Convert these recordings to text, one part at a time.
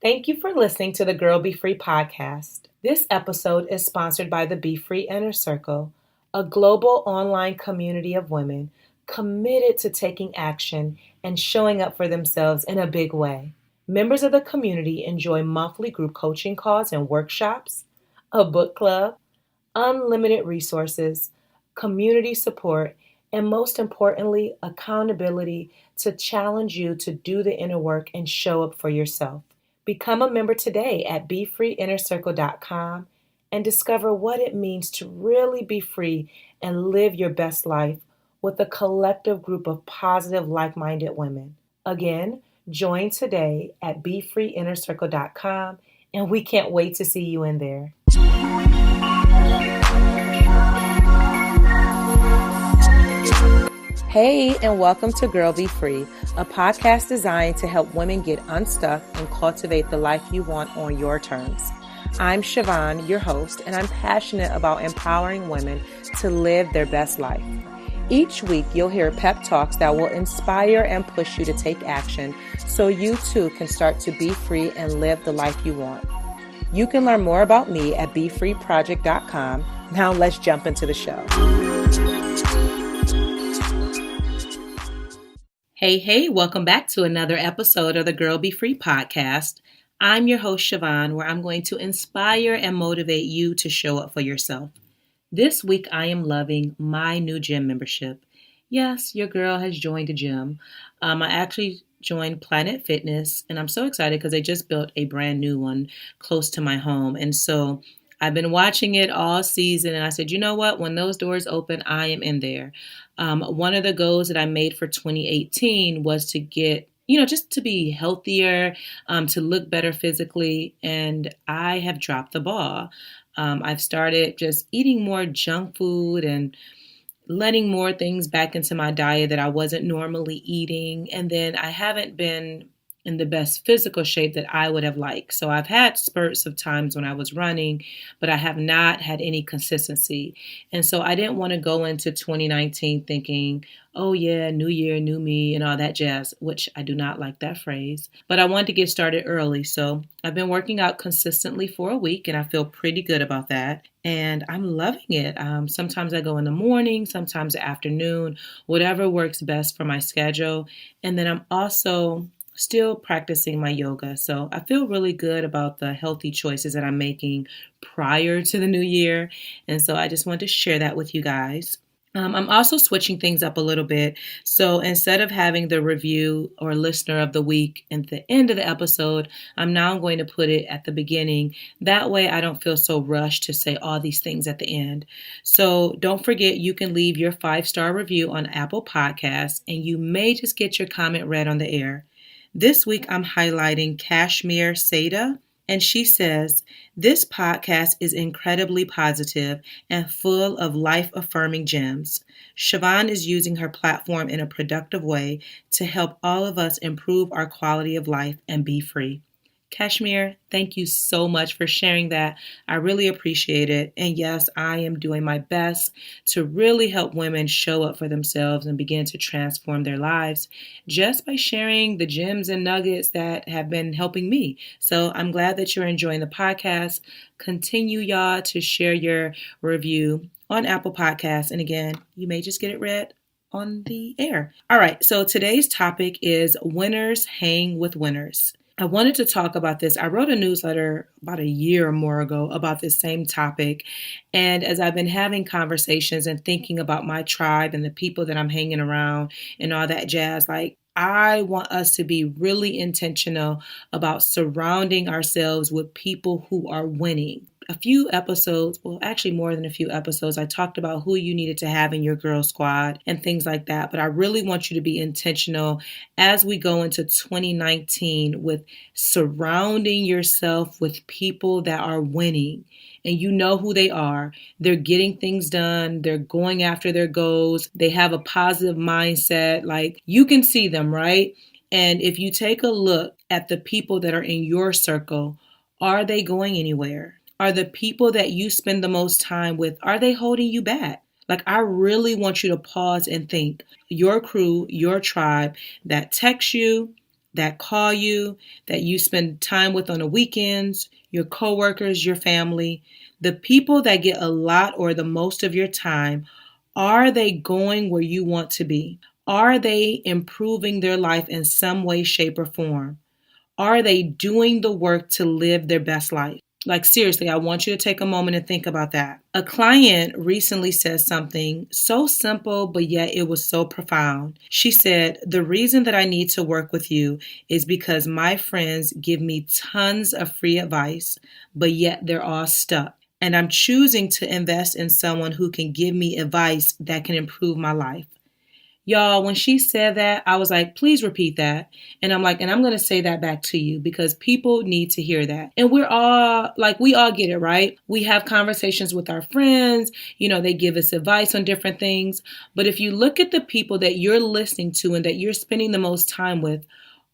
Thank you for listening to the Girl Be Free podcast. This episode is sponsored by the Be Free Inner Circle, a global online community of women committed to taking action and showing up for themselves in a big way. Members of the community enjoy monthly group coaching calls and workshops, a book club, unlimited resources, community support, and most importantly, accountability to challenge you to do the inner work and show up for yourself. Become a member today at BeFreeInnerCircle.com and discover what it means to really be free and live your best life with a collective group of positive, like-minded women. Again, join today at BeFreeInnerCircle.com, and we can't wait to see you in there. Hey, and welcome to Girl Be Free, a podcast designed to help women get unstuck and cultivate the life you want on your terms. I'm Siobhan, your host, and I'm passionate about empowering women to live their best life. Each week, you'll hear pep talks that will inspire and push you to take action so you too can start to be free and live the life you want. You can learn more about me at BeFreeProject.com. Now let's jump into the show. Hey, welcome back to another episode of the Girl Be Free podcast. I'm your host, Siobhan, where I'm going to inspire and motivate you to show up for yourself. This week, I am loving my new gym membership. Yes, your girl has joined a gym. I actually joined Planet Fitness, and I'm so excited because they just built a brand new one close to my home. And so I've been watching it all season, and I said, you know what? When those doors open, I am in there. One of the goals that I made for 2018 was to get, just to be healthier, to look better physically, and I have dropped the ball. I've started just eating more junk food and letting more things back into my diet that I wasn't normally eating. And then I haven't been in the best physical shape that I would have liked. So I've had spurts of times when I was running, but I have not had any consistency. And so I didn't want to go into 2019 thinking, oh yeah, new year, new me, and all that jazz, which I do not like that phrase. But I wanted to get started early. So I've been working out consistently for a week, and I feel pretty good about that. And I'm loving it. Sometimes I go in the morning, sometimes the afternoon, whatever works best for my schedule. And then I'm also still practicing my yoga. So I feel really good about the healthy choices that I'm making prior to the new year. And so I just wanted to share that with you guys. I'm also switching things up a little bit. So instead of having the review or listener of the week at the end of the episode, I'm now going to put it at the beginning. That way I don't feel so rushed to say all these things at the end. So don't forget, you can leave your 5-star review on Apple Podcasts, and you may just get your comment read on the air. This week, I'm highlighting Kashmir Seda, and she says, this podcast is incredibly positive and full of life-affirming gems. Siobhan is using her platform in a productive way to help all of us improve our quality of life and be free. Kashmir, thank you so much for sharing that. I really appreciate it. And yes, I am doing my best to really help women show up for themselves and begin to transform their lives just by sharing the gems and nuggets that have been helping me. So I'm glad that you're enjoying the podcast. Continue, y'all, to share your review on Apple Podcasts. And again, you may just get it read on the air. All right. So today's topic is winners hang with winners. I wanted to talk about this. I wrote a newsletter about a year or more ago about this same topic. And as I've been having conversations and thinking about my tribe and the people that I'm hanging around and all that jazz, I want us to be really intentional about surrounding ourselves with people who are winning. A few episodes, well, actually more than a few episodes, I talked about who you needed to have in your girl squad and things like that. But I really want you to be intentional as we go into 2019 with surrounding yourself with people that are winning. And you know who they are. They're getting things done. They're going after their goals. They have a positive mindset. You can see them, right? And if you take a look at the people that are in your circle, are they going anywhere? Are the people that you spend the most time with, are they holding you back? I really want you to pause and think. Your crew, your tribe that texts you, that call you, that you spend time with on the weekends, your coworkers, your family, the people that get a lot or the most of your time, are they going where you want to be? Are they improving their life in some way, shape, or form? Are they doing the work to live their best life? Like, seriously, I want you to take a moment and think about that. A client recently said something so simple, but yet it was so profound. She said, "The reason that I need to work with you is because my friends give me tons of free advice, but yet they're all stuck. And I'm choosing to invest in someone who can give me advice that can improve my life." Y'all, when she said that, I was like, please repeat that. And I'm like, and I'm going to say that back to you because people need to hear that. And we're all like, we all get it, right? We have conversations with our friends. They give us advice on different things. But if you look at the people that you're listening to and that you're spending the most time with,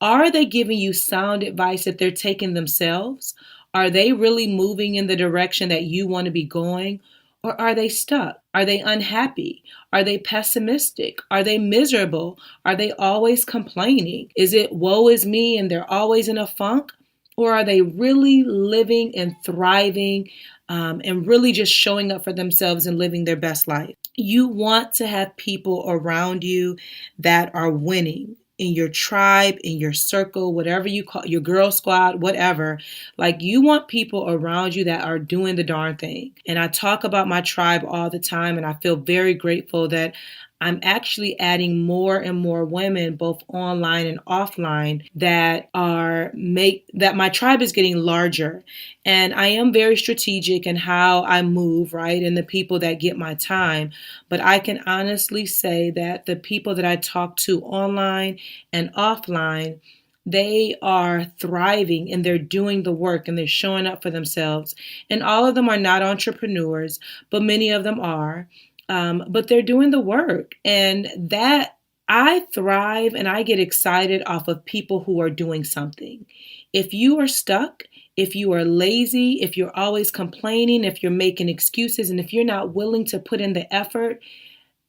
are they giving you sound advice that they're taking themselves? Are they really moving in the direction that you want to be going? Or are they stuck? Are they unhappy? Are they pessimistic? Are they miserable? Are they always complaining? Is it woe is me and they're always in a funk? Or are they really living and thriving and really just showing up for themselves and living their best life? You want to have people around you that are winning in your tribe, in your circle, whatever you call your girl squad, whatever. Like, you want people around you that are doing the darn thing. And I talk about my tribe all the time, and I feel very grateful that I'm actually adding more and more women, both online and offline, that my tribe is getting larger. And I am very strategic in how I move, right? And the people that get my time. But I can honestly say that the people that I talk to online and offline, they are thriving and they're doing the work and they're showing up for themselves. And all of them are not entrepreneurs, but many of them are. But they're doing the work. And that I thrive and I get excited off of people who are doing something. If you are stuck, if you are lazy, if you're always complaining, if you're making excuses, and if you're not willing to put in the effort,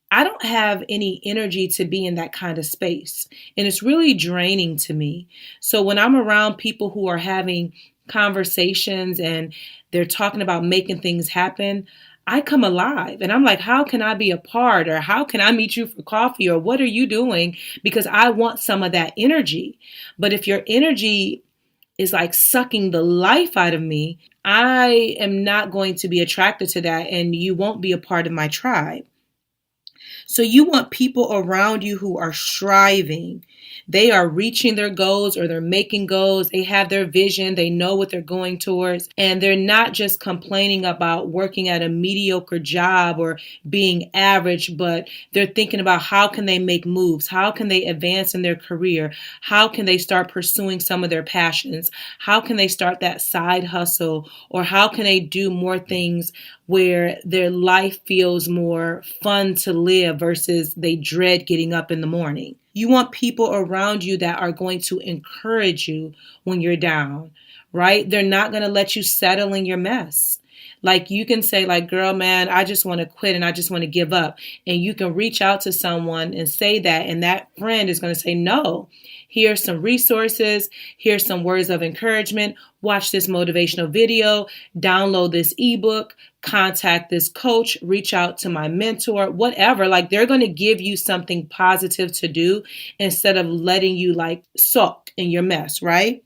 I don't have any energy to be in that kind of space. And it's really draining to me. So when I'm around people who are having conversations and they're talking about making things happen, I come alive and I'm like, how can I be a part, or how can I meet you for coffee, or what are you doing? Because I want some of that energy. But if your energy is like sucking the life out of me, I am not going to be attracted to that, and you won't be a part of my tribe. So you want people around you who are striving. They are reaching their goals, or they're making goals. They have their vision. They know what they're going towards. And they're not just complaining about working at a mediocre job or being average, but they're thinking about how can they make moves? How can they advance in their career? How can they start pursuing some of their passions? How can they start that side hustle? Or how can they do more things where their life feels more fun to live versus they dread getting up in the morning? You want people around you that are going to encourage you when you're down, right? They're not going to let you settle in your mess. Like, you can say, like, girl, man, I just want to quit and I just want to give up. And you can reach out to someone and say that, and that friend is going to say, no, here's some resources. Here's some words of encouragement. Watch this motivational video, download this ebook, contact this coach, reach out to my mentor, whatever. Like, they're going to give you something positive to do instead of letting you like sulk in your mess, right?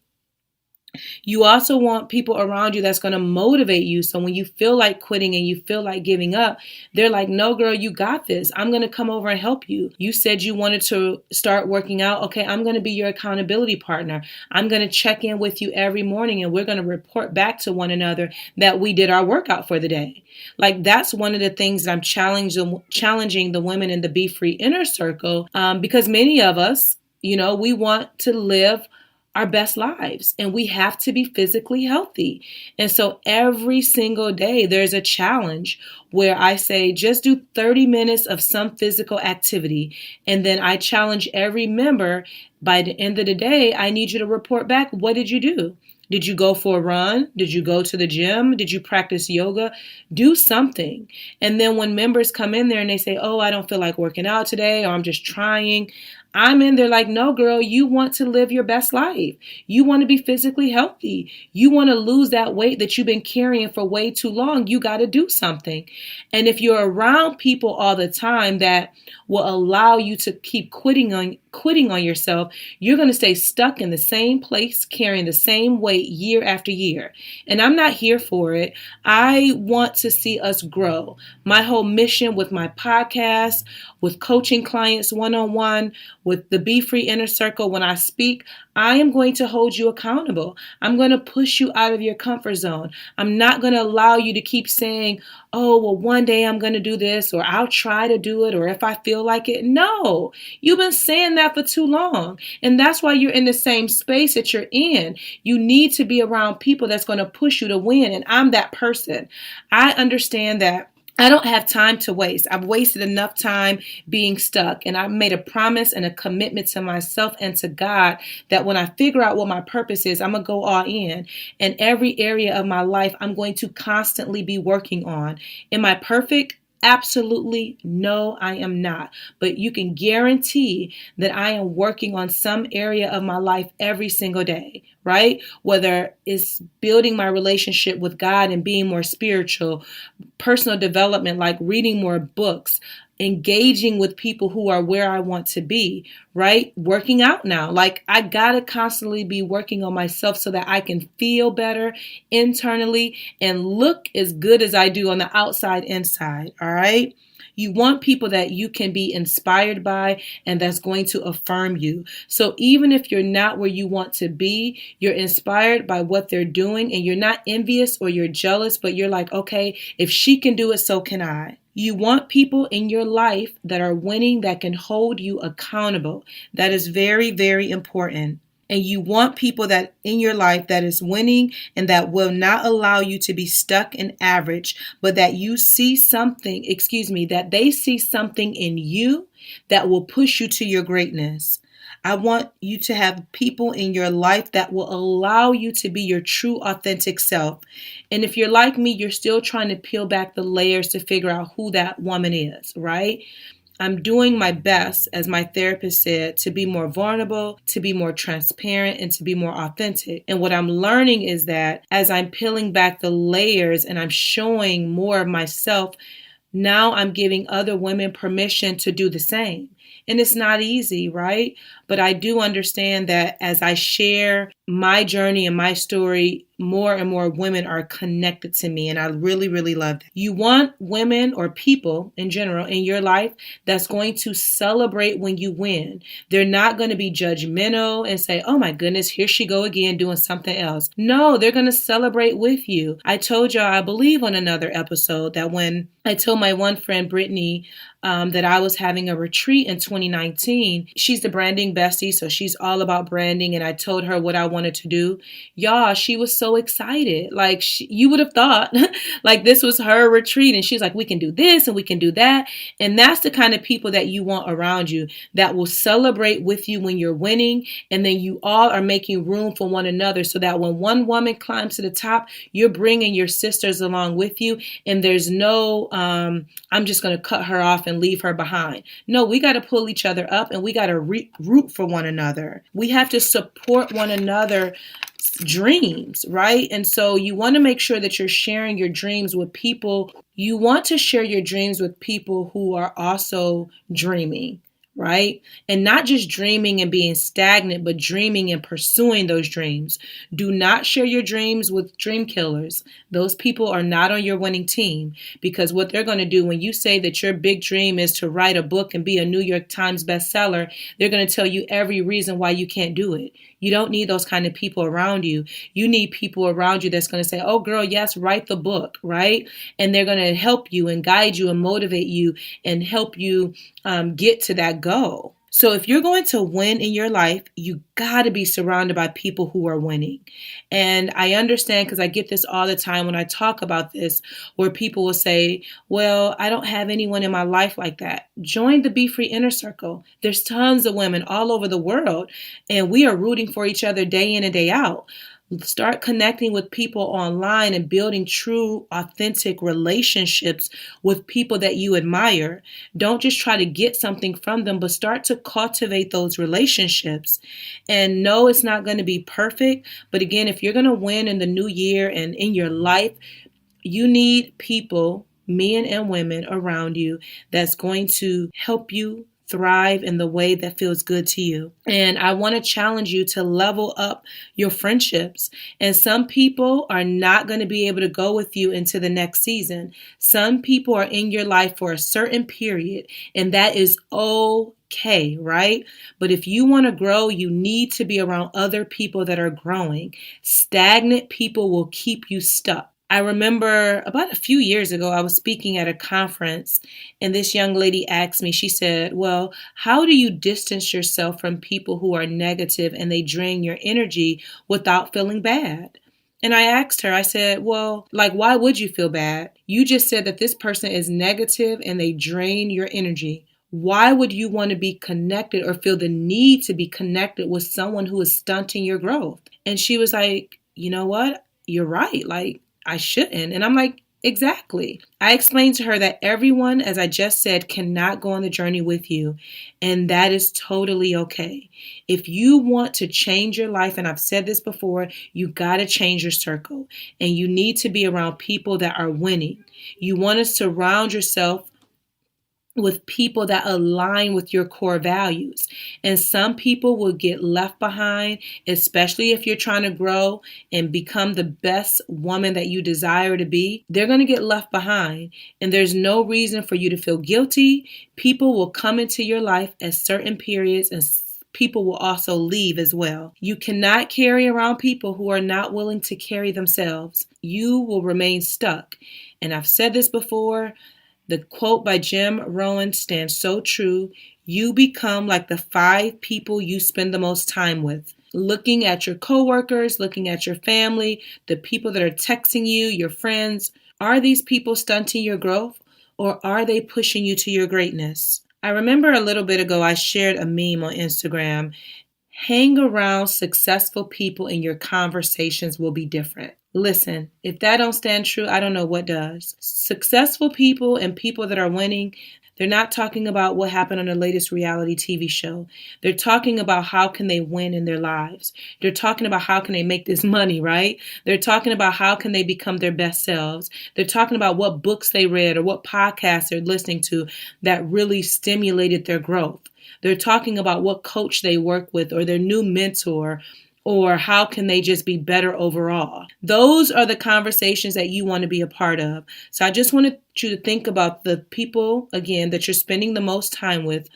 You also want people around you that's going to motivate you. So when you feel like quitting and you feel like giving up, they're like, no, girl, you got this. I'm going to come over and help you. You said you wanted to start working out. Okay, I'm going to be your accountability partner. I'm going to check in with you every morning, and we're going to report back to one another that we did our workout for the day. Like, that's one of the things that I'm challenging the women in the Be Free inner circle, because many of us, we want to live our best lives, and we have to be physically healthy. And so every single day there's a challenge where I say, just do 30 minutes of some physical activity. And then I challenge every member, by the end of the day, I need you to report back. What did you do? Did you go for a run? Did you go to the gym? Did you practice yoga? Do something. And then when members come in there and they say, oh, I don't feel like working out today, or I'm just trying, I'm in there like, no, girl, you want to live your best life. You want to be physically healthy. You want to lose that weight that you've been carrying for way too long. You got to do something. And if you're around people all the time that will allow you to keep quitting on yourself, you're going to stay stuck in the same place, carrying the same weight year after year. And I'm not here for it. I want to see us grow. My whole mission with my podcast, with coaching clients one-on-one, with the Be Free Inner Circle, when I speak, I am going to hold you accountable. I'm going to push you out of your comfort zone. I'm not going to allow you to keep saying, oh, well, one day I'm going to do this, or I'll try to do it, or if I feel like it. No, you've been saying that for too long. And that's why you're in the same space that you're in. You need to be around people that's going to push you to win. And I'm that person. I understand that I don't have time to waste. I've wasted enough time being stuck. And I made a promise and a commitment to myself and to God that when I figure out what my purpose is, I'm going to go all in. And every area of my life, I'm going to constantly be working on. Am I perfect? Absolutely no, I am not. But you can guarantee that I am working on some area of my life every single day, right? Whether it's building my relationship with God and being more spiritual, personal development, like reading more books, engaging with people who are where I want to be, right? Working out now. Like I gotta constantly be working on myself so that I can feel better internally and look as good as I do on the outside inside. All right. You want people that you can be inspired by and that's going to affirm you. So even if you're not where you want to be, you're inspired by what they're doing and you're not envious or you're jealous, but you're like, okay, if she can do it, so can I. You want people in your life that are winning, that can hold you accountable. That is very, very important. And you want people that in your life that is winning and that will not allow you to be stuck in average, but that you see something, that they see something in you that will push you to your greatness. I want you to have people in your life that will allow you to be your true, authentic self. And if you're like me, you're still trying to peel back the layers to figure out who that woman is, right? I'm doing my best, as my therapist said, to be more vulnerable, to be more transparent, and to be more authentic. And what I'm learning is that as I'm peeling back the layers and I'm showing more of myself, now I'm giving other women permission to do the same. And it's not easy, right? But I do understand that as I share my journey and my story, more and more women are connected to me. And I really, really love that. You want women or people in general in your life that's going to celebrate when you win. They're not going to be judgmental and say, oh my goodness, here she go again doing something else. No, they're going to celebrate with you. I told y'all, I believe on another episode, that when I told my one friend, Brittany, that I was having a retreat in 2019. She's the branding bestie, so she's all about branding. And I told her what I wanted to do. Y'all, she was so excited. Like you would have thought like this was her retreat. And she's like, we can do this and we can do that. And that's the kind of people that you want around you that will celebrate with you when you're winning. And then you all are making room for one another so that when one woman climbs to the top, you're bringing your sisters along with you. And there's no, I'm just going to cut her off and leave her behind. No, we got to pull each other up and we got to root for one another. We have to support one another's dreams, right? And so you want to make sure that you're sharing your dreams with people. You want to share your dreams with people who are also dreaming, right? And not just dreaming and being stagnant, but dreaming and pursuing those dreams. Do not share your dreams with dream killers. Those people are not on your winning team, because what they're going to do when you say that your big dream is to write a book and be a New York Times bestseller, they're going to tell you every reason why you can't do it. You don't need those kind of people around you. You need people around you that's going to say, oh girl, yes, write the book, right? And they're going to help you and guide you and motivate you and help you get to that goal. So if you're going to win in your life, you got to be surrounded by people who are winning. And I understand, because I get this all the time when I talk about this, where people will say, well, I don't have anyone in my life like that. Join the Be Free Inner Circle. There's tons of women all over the world, and we are rooting for each other day in and day out. Start connecting with people online and building true, authentic relationships with people that you admire. Don't just try to get something from them, but start to cultivate those relationships. And no, it's not going to be perfect. But again, if you're going to win in the new year and in your life, you need people, men and women around you, that's going to help you thrive in the way that feels good to you. And I want to challenge you to level up your friendships. And some people are not going to be able to go with you into the next season. Some people are in your life for a certain period, and that is okay, right? But if you want to grow, you need to be around other people that are growing. Stagnant people will keep you stuck. I remember about a few years ago, I was speaking at a conference, and this young lady asked me, she said, well, how do you distance yourself from people who are negative and they drain your energy without feeling bad? And I asked her, I said, well, like, why would you feel bad? You just said that this person is negative and they drain your energy. Why would you want to be connected or feel the need to be connected with someone who is stunting your growth? And she was like, you know what? You're right. Like, I shouldn't. And I'm like, exactly. I explained to her that everyone, as I just said, cannot go on the journey with you. And that is totally okay. If you want to change your life, and I've said this before, you got to change your circle. And you need to be around people that are winning. You want to surround yourself with people that align with your core values. And some people will get left behind, especially if you're trying to grow and become the best woman that you desire to be. They're going to get left behind. And there's no reason for you to feel guilty. People will come into your life at certain periods, and people will also leave as well. You cannot carry around people who are not willing to carry themselves. You will remain stuck. And I've said this before. The quote by Jim Rohn stands so true. You become like the 5 people you spend the most time with. Looking at your coworkers, looking at your family, the people that are texting you, your friends. Are these people stunting your growth, or are they pushing you to your greatness? I remember a little bit ago I shared a meme on Instagram. Hang around successful people and your conversations will be different. Listen, if that don't stand true, I don't know what does. Successful people and people that are winning, they're not talking about what happened on the latest reality TV show. They're talking about how can they win in their lives. They're talking about how can they make this money, right? They're talking about how can they become their best selves. They're talking about what books they read or what podcasts they're listening to that really stimulated their growth. They're talking about what coach they work with or their new mentor, or how can they just be better overall. Those are the conversations that you want to be a part of. So I just wanted you to think about the people, again, that you're spending the most time with.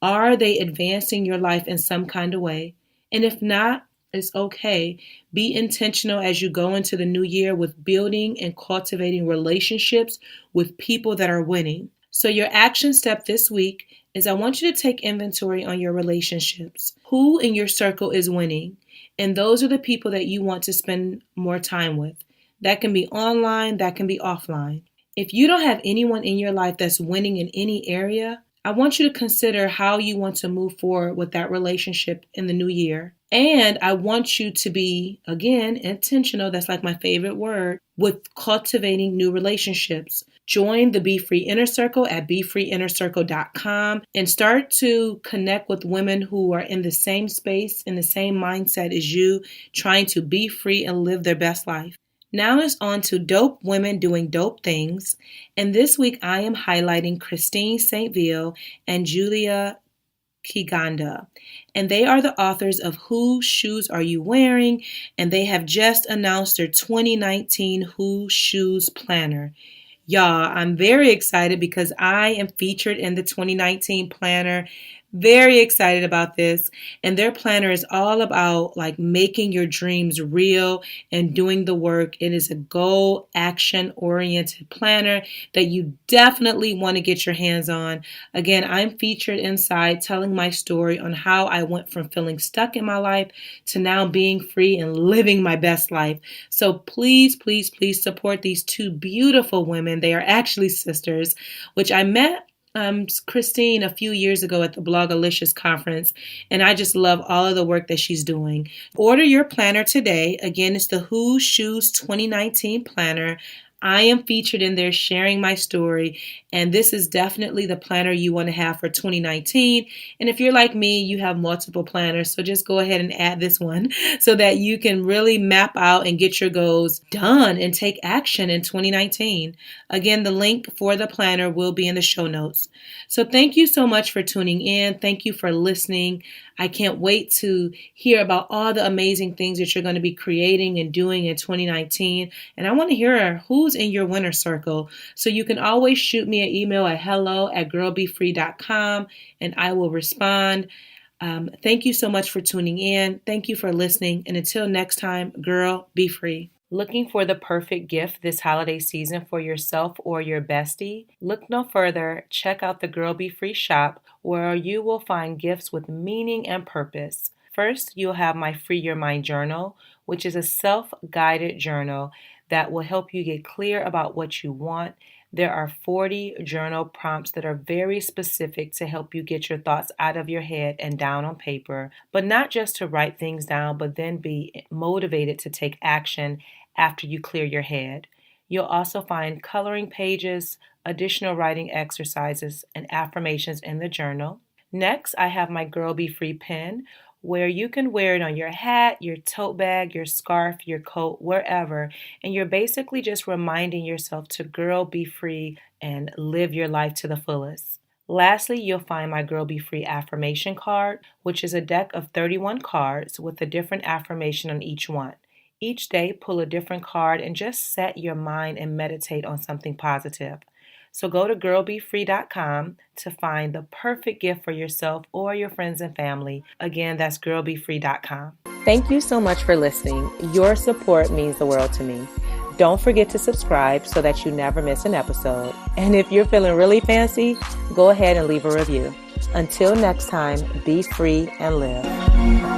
Are they advancing your life in some kind of way? And if not, it's okay. Be intentional as you go into the new year with building and cultivating relationships with people that are winning. So your action step this week is I want you to take inventory on your relationships. Who in your circle is winning? And those are the people that you want to spend more time with. That can be online, that can be offline. If you don't have anyone in your life that's winning in any area, I want you to consider how you want to move forward with that relationship in the new year. And I want you to be, again, intentional. That's like my favorite word, with cultivating new relationships. Join the Be Free Inner Circle at BeFreeInnerCircle.com and start to connect with women who are in the same space, in the same mindset as you, trying to be free and live their best life. Now it's on to dope women doing dope things. And this week I am highlighting Christine St. Ville and Julia Kiganda. And they are the authors of Whose Shoes Are You Wearing? And they have just announced their 2019 Whose Shoes Planner. Y'all, I'm very excited because I am featured in the 2019 planner. Very excited about this. And their planner is all about like making your dreams real and doing the work. It is a goal action oriented planner that you definitely want to get your hands on. Again, I'm featured inside telling my story on how I went from feeling stuck in my life to now being free and living my best life. So please, please, please support these 2 beautiful women. They are actually sisters, which I met Christine a few years ago at the Blogalicious conference, and I just love all of the work that she's doing. Order your planner today. Again, it's the Who's Shoes 2019 planner. I am featured in there sharing my story, and this is definitely the planner you want to have for 2019. And if you're like me, you have multiple planners, so just go ahead and add this one so that you can really map out and get your goals done and take action in 2019. Again, the link for the planner will be in the show notes. So thank you so much for tuning in. Thank you for listening. I can't wait to hear about all the amazing things that you're going to be creating and doing in 2019. And I want to hear who's in your winner circle. So you can always shoot me an email at hello@girlbefree.com and I will respond. Thank you so much for tuning in. Thank you for listening. And until next time, girl, be free. Looking for the perfect gift this holiday season for yourself or your bestie? Look no further. Check out the Girl Be Free shop where you will find gifts with meaning and purpose. First, you'll have my Free Your Mind journal, which is a self-guided journal that will help you get clear about what you want. There are 40 journal prompts that are very specific to help you get your thoughts out of your head and down on paper, but not just to write things down, but then be motivated to take action after you clear your head. You'll also find coloring pages, additional writing exercises, and affirmations in the journal. Next, I have my Girl Be Free pen, where you can wear it on your hat, your tote bag, your scarf, your coat, wherever. And you're basically just reminding yourself to girl, be free, and live your life to the fullest. Lastly, you'll find my Girl Be Free affirmation card, which is a deck of 31 cards with a different affirmation on each one. Each day, pull a different card and just set your mind and meditate on something positive. So go to girlbefree.com to find the perfect gift for yourself or your friends and family. Again, that's girlbefree.com. Thank you so much for listening. Your support means the world to me. Don't forget to subscribe so that you never miss an episode. And if you're feeling really fancy, go ahead and leave a review. Until next time, be free and live.